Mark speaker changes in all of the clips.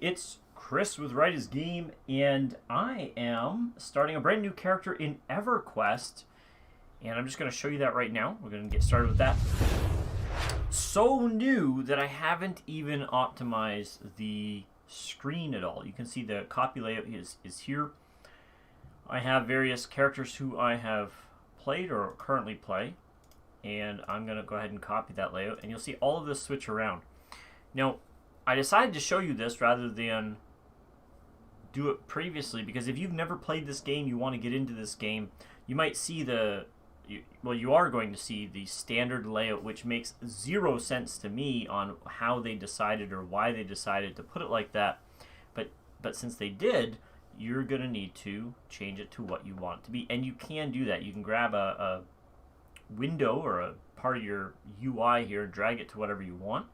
Speaker 1: It's Chris with Writer's Game, and I am starting a brand new character in EverQuest, and I'm just going to show you that right now. We're going to get started with that. So new that I haven't even optimized the screen at all. You can see the copy layout is here. I have various characters who I have played or currently play, and I'm going to go ahead and copy that layout, and you'll see all of this switch around. Now, I decided to show you this rather than do it previously, because if you've never played this game, you want to get into this game, you might see you are going to see the standard layout, which makes zero sense to me on how they decided or why they decided to put it like that. But since they did, you're going to need to change it to what you want it to be. And you can do that. You can grab a window or a part of your UI here and drag it to whatever you want.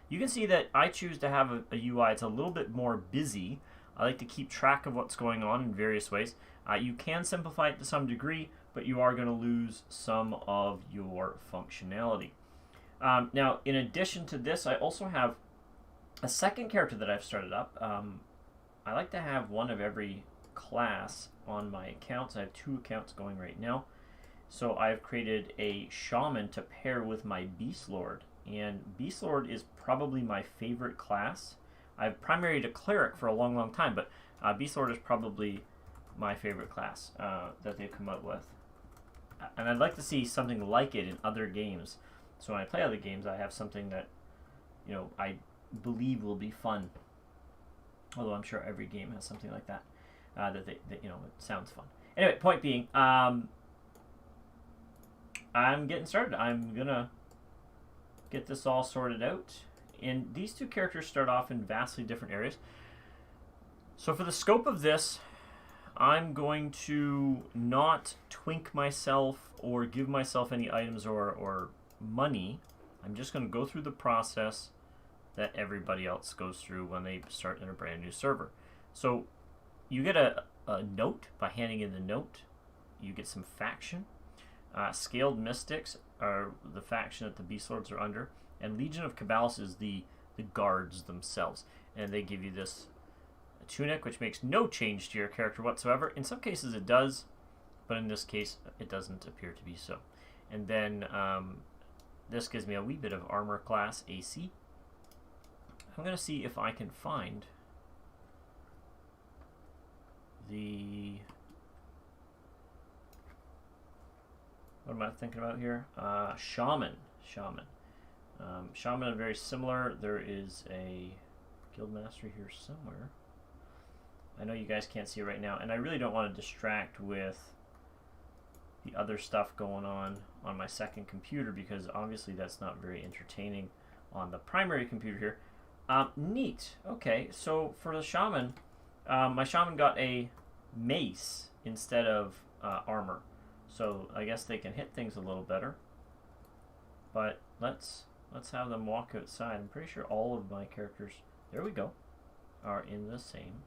Speaker 1: You can see that I choose to have a UI. It's a little bit more busy. I like to keep track of what's going on in various ways. You can simplify it to some degree, but you are going to lose some of your functionality. Now, in addition to this, I also have a second character that I've started up. I like to have one of every class on my accounts. I have 2 accounts going right now. So I've created a Shaman to pair with my Beast Lord. And Beast Lord is probably my favorite class. I've primaried a Cleric for a long, long time, but Beast Lord is probably my favorite class that they've come up with. And I'd like to see something like it in other games. So when I play other games, I have something that, I believe will be fun. Although I'm sure every game has something like that, that it sounds fun. Anyway, point being, I'm getting started. I'm gonna get this all sorted out. And these 2 characters start off in vastly different areas. So for the scope of this, I'm going to not twink myself or give myself any items or money. I'm just going to go through the process that everybody else goes through when they start in a brand new server. So you get a note by handing in the note. You get some faction. Scaled Mystics are the faction that the Beast Lords are under. And Legion of Cabalus is the guards themselves. And they give you this tunic, which makes no change to your character whatsoever. In some cases it does, but in this case it doesn't appear to be so. And then this gives me a wee bit of armor class AC. I'm going to see if I can find the... What am I thinking about here? Shaman. Shaman are very similar. There is a guild master here somewhere. I know you guys can't see it right now, and I really don't want to distract with the other stuff going on my second computer, because obviously that's not very entertaining on the primary computer here. Neat. Okay, so for the Shaman, my Shaman got a mace instead of armor. So I guess they can hit things a little better. But let's have them walk outside. I'm pretty sure all of my characters, there we go, are in the same.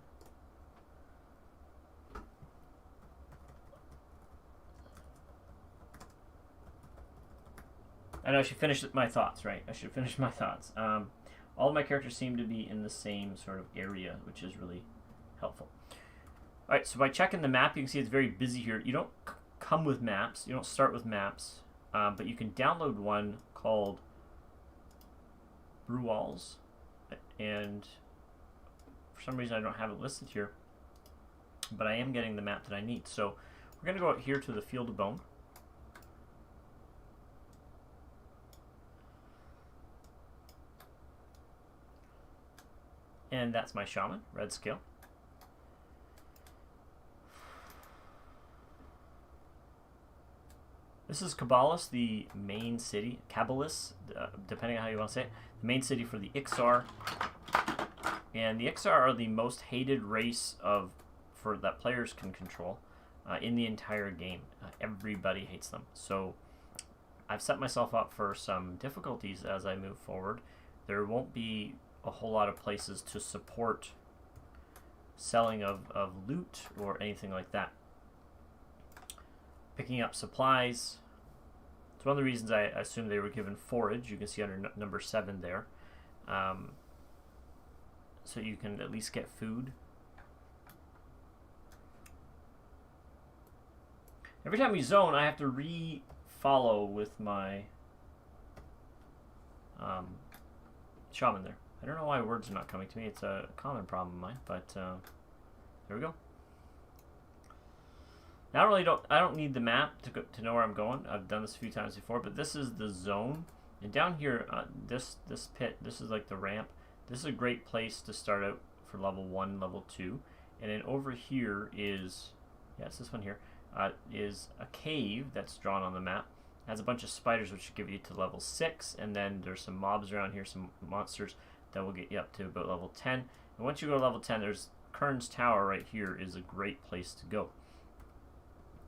Speaker 1: I know I should finish my thoughts, right? I should finish my thoughts. All of my characters seem to be in the same sort of area, which is really helpful. Alright, so by checking the map, you can see it's very busy here. You don't come with maps. You don't start with maps. But you can download one called Brewalls. And for some reason I don't have it listed here. But I am getting the map that I need. So we're going to go out here to the Field of Bone. And that's my Shaman, red scale. This is Cabalus, the main city. Cabalus, depending on how you want to say it. The main city for the Ixar. And the Ixar are the most hated race that players can control in the entire game. Everybody hates them. So I've set myself up for some difficulties as I move forward. There won't be a whole lot of places to support selling of loot or anything like that. Picking up supplies. It's one of the reasons I assume they were given forage. You can see under number 7 there. so you can at least get food. Every time we zone, I have to re-follow with my Shaman there. I don't know why words are not coming to me. It's a common problem of mine, but there we go. Now I don't need the map to know where I'm going. I've done this a few times before, but this is the zone. And down here, this pit, this is like the ramp. This is a great place to start out for level 1, level 2. And then over here is, yeah, it's this one here, is a cave that's drawn on the map. It has a bunch of spiders which give you to level 6, and then there's some mobs around here, some monsters that will get you up to about level 10. And once you go to level 10, there's Kern's Tower right here is a great place to go.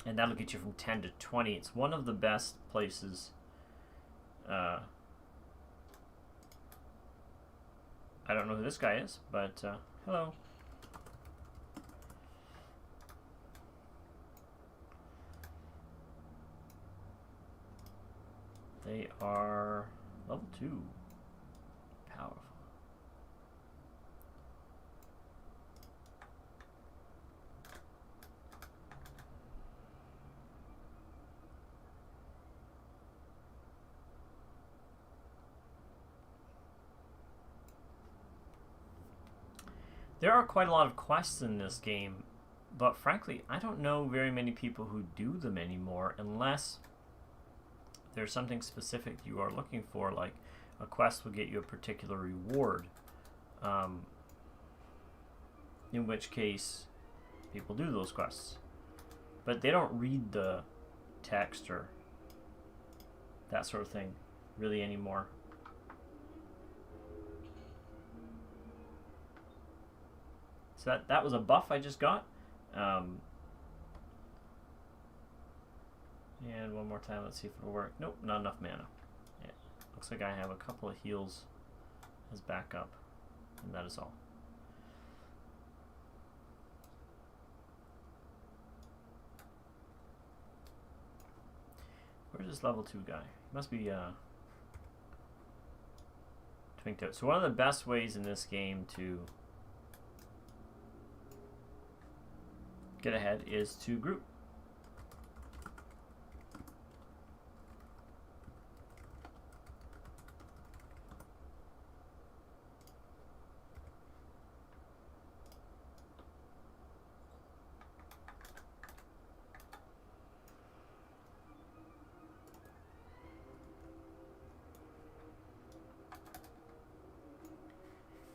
Speaker 1: And that'll get you from 10 to 20. It's one of the best places. I don't know who this guy is, but hello. They are level 2. Powerful. There are quite a lot of quests in this game, but frankly, I don't know very many people who do them anymore unless there's something specific you are looking for, like a quest will get you a particular reward, in which case people do those quests. But they don't read the text or that sort of thing really anymore. So that was a buff I just got. And one more time, let's see if it'll work. Nope, not enough mana. Yeah, looks like I have a couple of heals as backup, and that is all. Where's this level 2 guy? He must be twinked out. So one of the best ways in this game to get ahead is to group.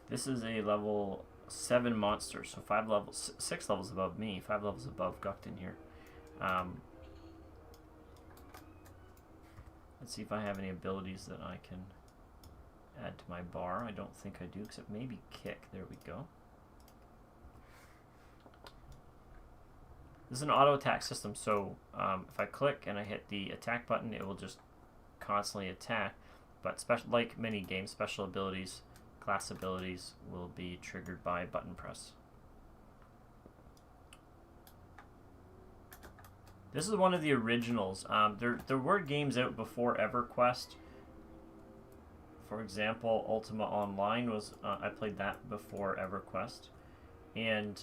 Speaker 1: This is a level 7 monster, so 6 levels above me, 5 levels above Guckton here. Let's see if I have any abilities that I can add to my bar. I don't think I do, except maybe kick. There we go. This is an auto attack system, so if I click and I hit the attack button, it will just constantly attack. But like many games, special abilities, class abilities will be triggered by button press. This is one of the originals. There were games out before EverQuest. For example, Ultima Online was, I played that before EverQuest. And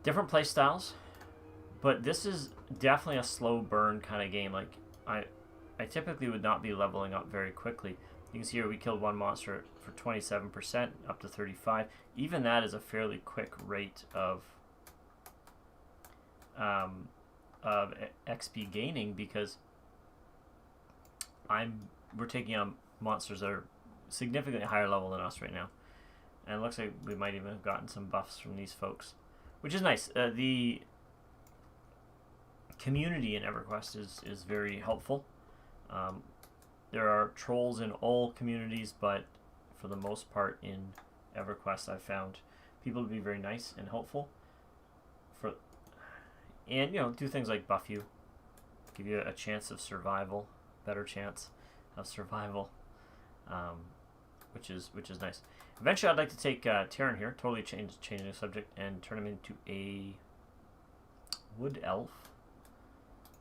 Speaker 1: different play styles. But this is definitely a slow burn kind of game. Like, I typically would not be leveling up very quickly. You can see here we killed one monster for 27%, up to 35. Even that is a fairly quick rate of XP gaining, because we're taking on monsters that are significantly higher level than us right now. And it looks like we might even have gotten some buffs from these folks, which is nice. The community in EverQuest is very helpful. There are trolls in all communities, but for the most part in EverQuest I've found people to be very nice and helpful. And, you know, do things like buff you, give you a chance of survival, better chance of survival, which is nice. Eventually I'd like to take Kern here, totally change the subject, and turn him into a wood elf.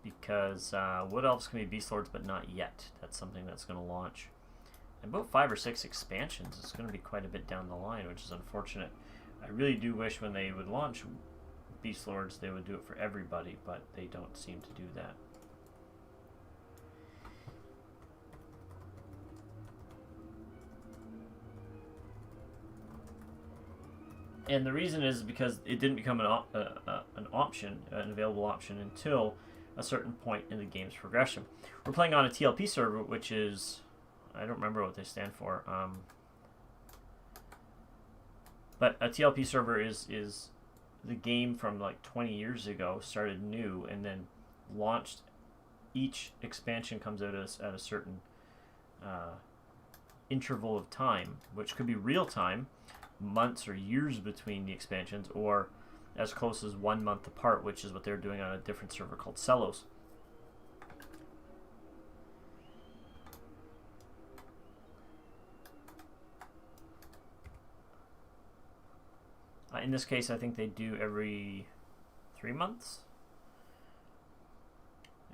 Speaker 1: Because wood elves can be beast lords, but not yet. That's something that's going to launch. about 5 or 6 expansions. It's going to be quite a bit down the line, which is unfortunate. I really do wish when they would launch Beast Lords, they would do it for everybody, but they don't seem to do that. And the reason is because it didn't become an option, an available option, until a certain point in the game's progression. We're playing on a TLP server, which is, I don't remember what they stand for, but a TLP server is the game from like 20 years ago, started new, and then launched. Each expansion comes out at a certain interval of time, which could be real time, months or years between the expansions, or as close as 1 month apart, which is what they're doing on a different server called Celos. In this case, I think they do every 3 months.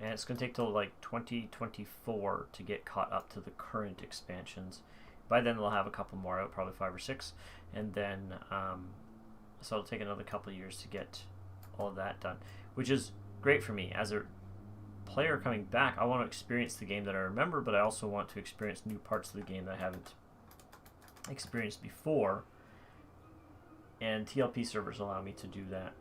Speaker 1: And it's going to take till like 2024 to get caught up to the current expansions. By then they'll have a couple more out, probably 5 or 6. And then, so it'll take another couple of years to get all of that done. Which is great for me. As a player coming back, I want to experience the game that I remember, but I also want to experience new parts of the game that I haven't experienced before. And TLP servers allow me to do that.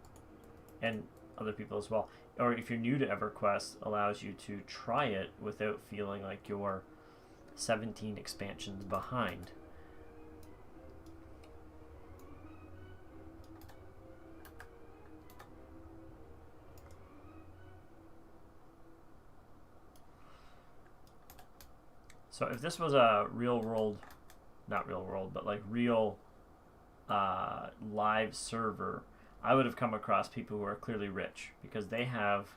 Speaker 1: And other people as well. Or if you're new to EverQuest, allows you to try it without feeling like you're 17 expansions behind. So if this was a real world, not real world, but like real live server, I would have come across people who are clearly rich because they have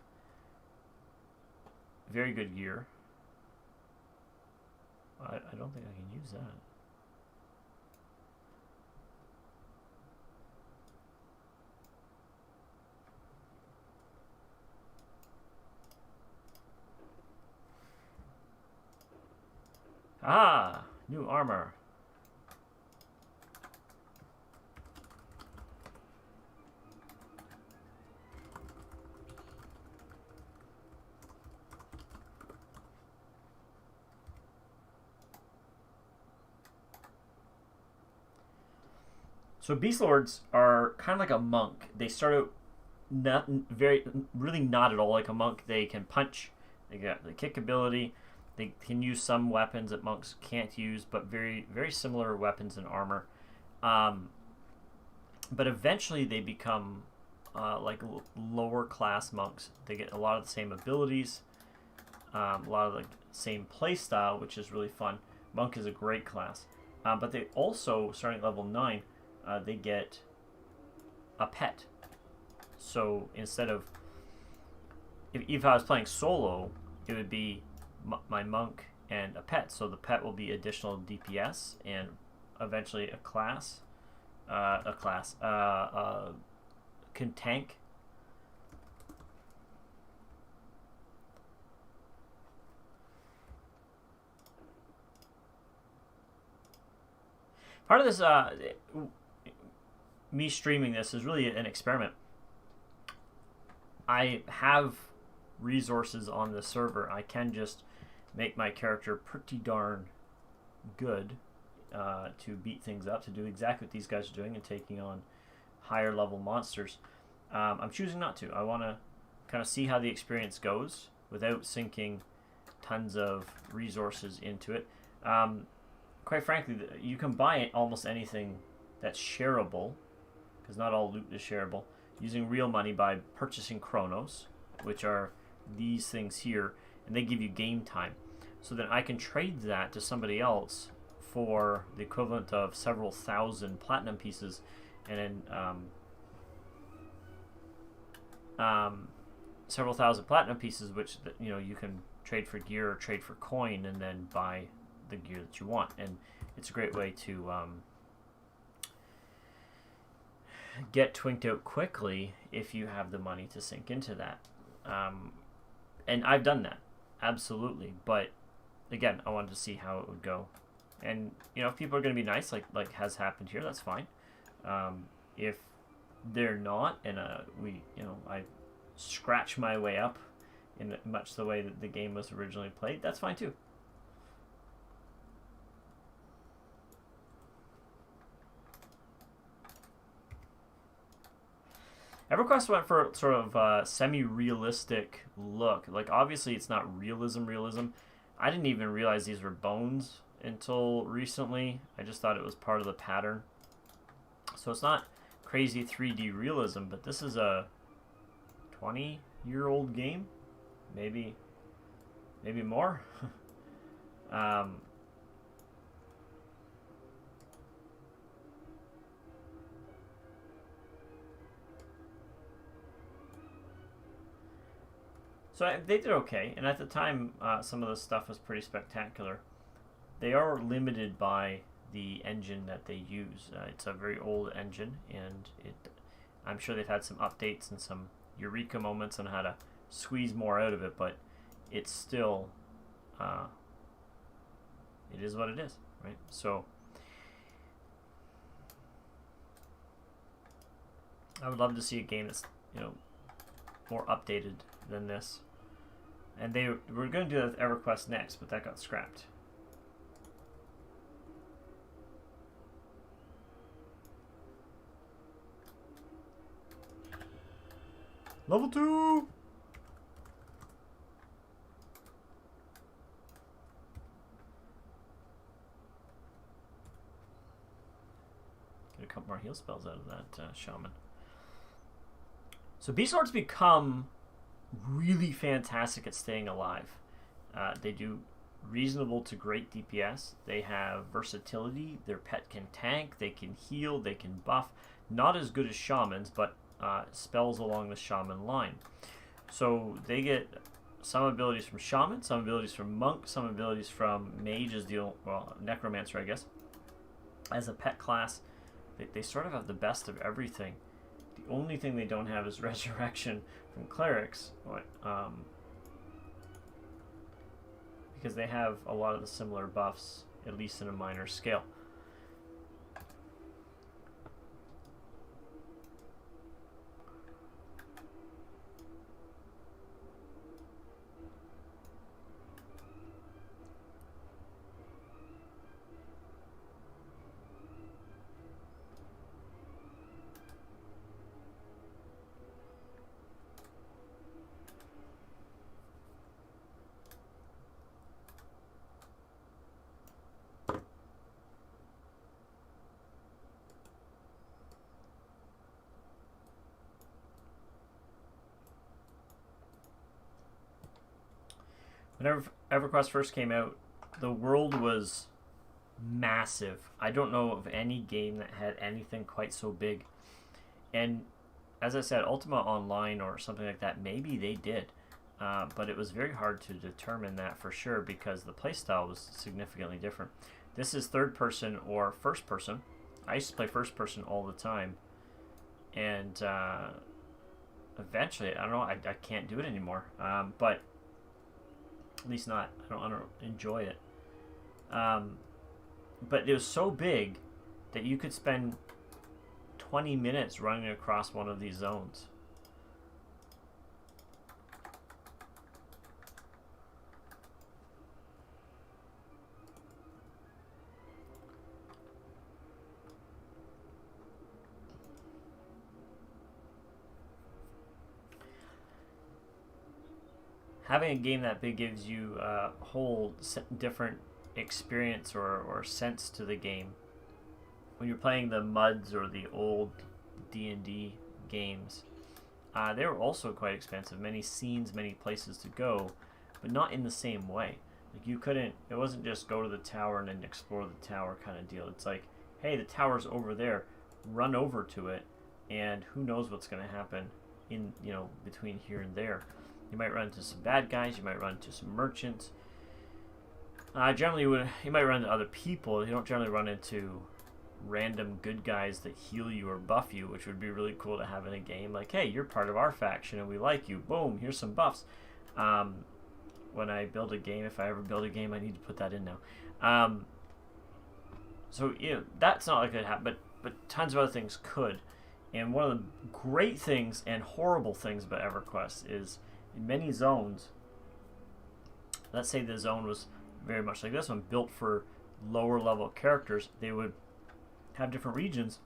Speaker 1: very good gear. I don't think I can use that. Ah, new armor. So Beast Lords are kind of like a monk. They start out really not at all like a monk. They can punch. They got the kick ability. They can use some weapons that monks can't use, but very, very similar weapons and armor. But eventually they become like lower class monks. They get a lot of the same abilities, a lot of the same play style, which is really fun. Monk is a great class. But they also, starting at level 9, they get a pet. So instead of, if I was playing solo, it would be my monk and a pet. So the pet will be additional DPS and eventually a class. Can tank. Part of this, me streaming this is really an experiment. I have resources on the server. I can just make my character pretty darn good to beat things up, to do exactly what these guys are doing and taking on higher level monsters. I'm choosing not to. I want to kind of see how the experience goes without sinking tons of resources into it. Quite frankly, you can buy almost anything that's shareable, because not all loot is shareable, using real money by purchasing chronos, which are these things here, and they give you game time. So then I can trade that to somebody else for the equivalent of several thousand platinum pieces, and then several thousand platinum pieces, which you can trade for gear or trade for coin, and then buy the gear that you want. And it's a great way to get twinked out quickly if you have the money to sink into that. And I've done that, absolutely. But again, I wanted to see how it would go. And you know, if people are going to be nice, like has happened here, that's fine. If they're not, and I scratch my way up in much the way that the game was originally played, that's fine too. EverQuest went for sort of a semi-realistic look. Like, obviously it's not realism. I didn't even realize these were bones until recently. I just thought it was part of the pattern. So it's not crazy 3D realism, but this is a 20-year-old game, maybe more. So they did okay, and at the time, some of the stuff was pretty spectacular. They are limited by the engine that they use. It's a very old engine, and I'm sure they've had some updates and some eureka moments on how to squeeze more out of it, but it's still, it is what it is, right? So I would love to see a game that's, you know, more updated than this. And they were going to do that with EverQuest next, but that got scrapped. Level 2! Get a couple more heal spells out of that Shaman. So Beast Lords become really fantastic at staying alive. They do reasonable to great DPS. They have versatility. Their pet can tank. They can heal. They can buff. Not as good as Shamans, but spells along the Shaman line. So they get some abilities from Shaman, some abilities from Monk, some abilities from Mage as Necromancer, I guess. As a pet class, they sort of have the best of everything. The only thing they don't have is Resurrection from Clerics, because they have a lot of the similar buffs, at least in a minor scale. Whenever EverQuest first came out, the world was massive. I don't know of any game that had anything quite so big. And as I said, Ultima Online or something like that, maybe they did. But it was very hard to determine that for sure because the playstyle was significantly different. This is third person or first person. I used to play first person all the time. And eventually, I don't know, I can't do it anymore. But at least not, I don't enjoy it. But it was so big that you could spend 20 minutes running across one of these zones. Having a game that big gives you a whole different experience or sense to the game. When you're playing the MUDs or the old D&D games, they were also quite expensive. Many scenes, many places to go, but not in the same way. Like you couldn't, it wasn't just go to the tower and then explore the tower kind of deal. It's like, hey, the tower's over there, run over to it, and who knows what's going to happen in, you know, between here and there. You might run into some bad guys. You might run into some merchants. Generally, you might run into other people. You don't generally run into random good guys that heal you or buff you, which would be really cool to have in a game. Like, hey, you're part of our faction and we like you. Boom, here's some buffs. When I build a game, if I ever build a game, I need to put that in now. So that's not like it happened, but tons of other things could. And one of the great things and horrible things about EverQuest is in many zones, let's say the zone was very much like this one, built for lower level characters, they would have different regions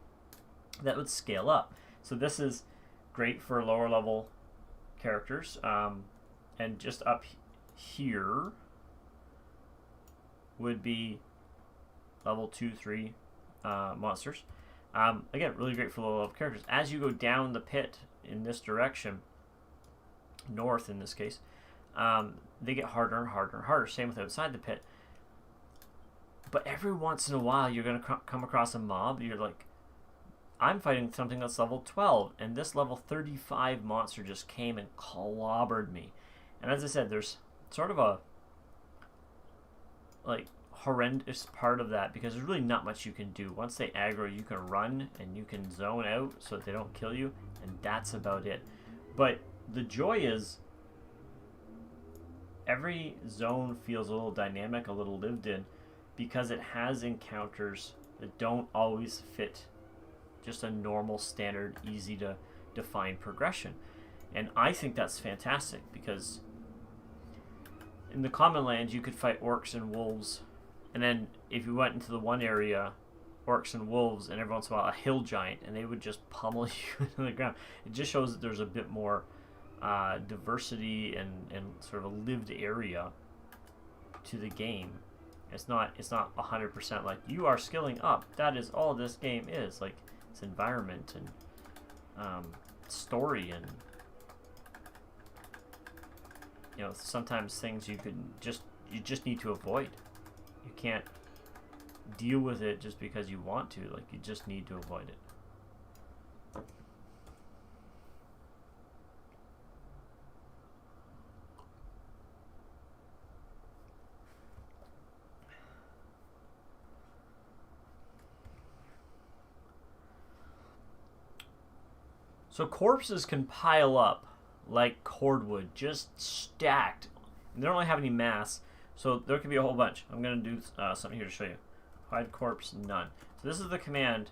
Speaker 1: that would scale up. So this is great for lower level characters, and just up here would be level 2, 3 monsters. Again, really great for low level characters. As you go down the pit in this direction, north in this case, they get harder and harder and harder. Same with outside the pit. But every once in a while, you're going to come across a mob. You're like, I'm fighting something that's level 12, and this level 35 monster just came and clobbered me. And as I said, there's sort of a horrendous part of that, because there's really not much you can do. Once they aggro, you can run and you can zone out so that they don't kill you, and that's about it. But the joy is every zone feels a little dynamic, a little lived in, because it has encounters that don't always fit just a normal, standard, easy to define progression. And I think that's fantastic, because in the common lands you could fight orcs and wolves, and then if you went into the one area, orcs and wolves, and every once in a while a hill giant, and they would just pummel you into the ground. It just shows that there's a bit more diversity and sort of a lived area to the game. It's not 100% like you are skilling up. That is all this game is. Like, it's environment and story, and sometimes things you just need to avoid. You can't deal with it just because you want to. Like, you just need to avoid it. So corpses can pile up like cordwood, just stacked. And they don't really have any mass, so there can be a whole bunch. I'm going to do something here to show you. Hide corpse, none. So this is the command.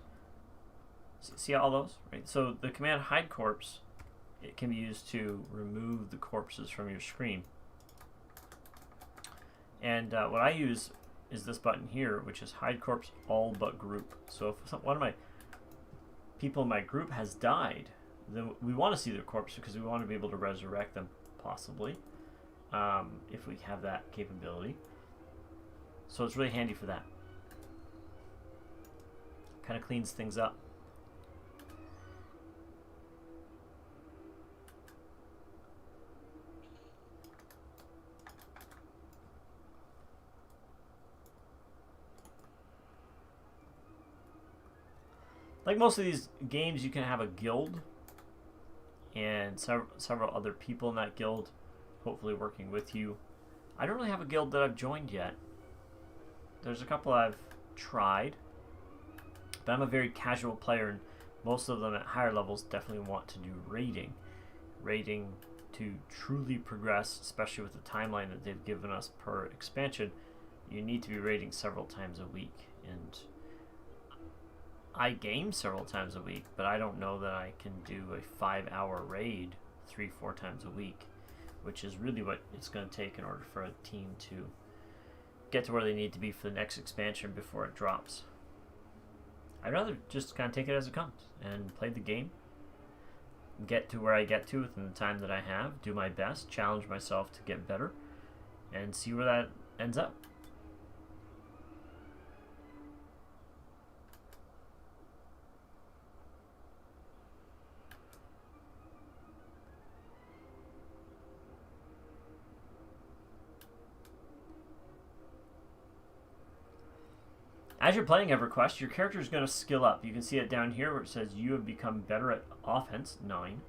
Speaker 1: See all those? Right. So the command hide corpse, it can be used to remove the corpses from your screen. And what I use is this button here, which is hide corpse all but group. So if one of my people in my group has died, then we want to see their corpse, because we want to be able to resurrect them, possibly, if we have that capability. So it's really handy for that. Kind of cleans things up. Like most of these games, you can have a guild and several other people in that guild hopefully working with you. I don't really have a guild that I've joined yet. There's a couple I've tried, but I'm a very casual player, and most of them at higher levels definitely want to do raiding. Raiding to truly progress, especially with the timeline that they've given us per expansion, you need to be raiding several times a week. And I game several times a week, but I don't know that I can do a 5-hour raid 3-4 times a week, which is really what it's going to take in order for a team to get to where they need to be for the next expansion before it drops. I'd rather just kind of take it as it comes and play the game, get to where I get to within the time that I have, do my best, challenge myself to get better, and see where that ends up. As you're playing EverQuest, your character is going to skill up. You can see it down here where it says you have become better at offense, 9.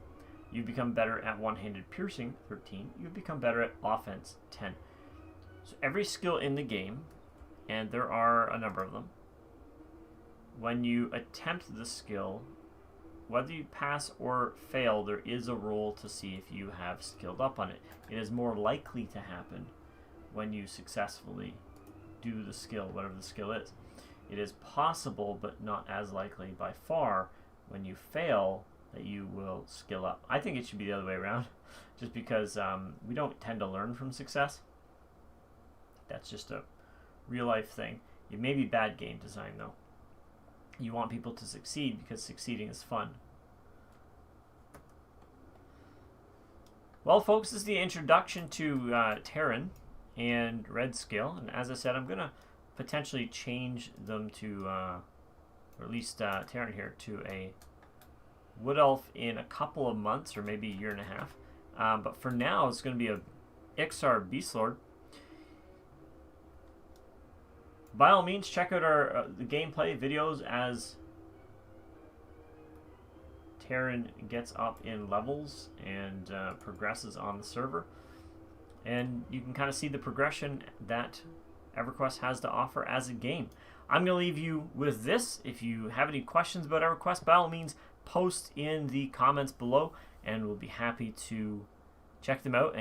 Speaker 1: You've become better at one-handed piercing, 13. You've become better at offense, 10. So every skill in the game, and there are a number of them, when you attempt the skill, whether you pass or fail, there is a roll to see if you have skilled up on it. It is more likely to happen when you successfully do the skill, whatever the skill is. it is possible, but not as likely by far, when you fail, that you will skill up. I think it should be the other way around, just because we don't tend to learn from success. That's just a real life thing. It may be bad game design, though. You want people to succeed because succeeding is fun. Well, folks, this is the introduction to Terran and Red Skill, and as I said, I'm going to potentially change them to, or at least Terran here, to a Wood Elf in a couple of months, or maybe a year and a half. But for now, it's going to be a Ixar Beast Lord. By all means, check out our the gameplay videos as Terran gets up in levels and progresses on the server. And you can kind of see the progression that EverQuest has to offer as a game. I'm going to leave you with this. If you have any questions about EverQuest, by all means, post in the comments below, and we'll be happy to check them out and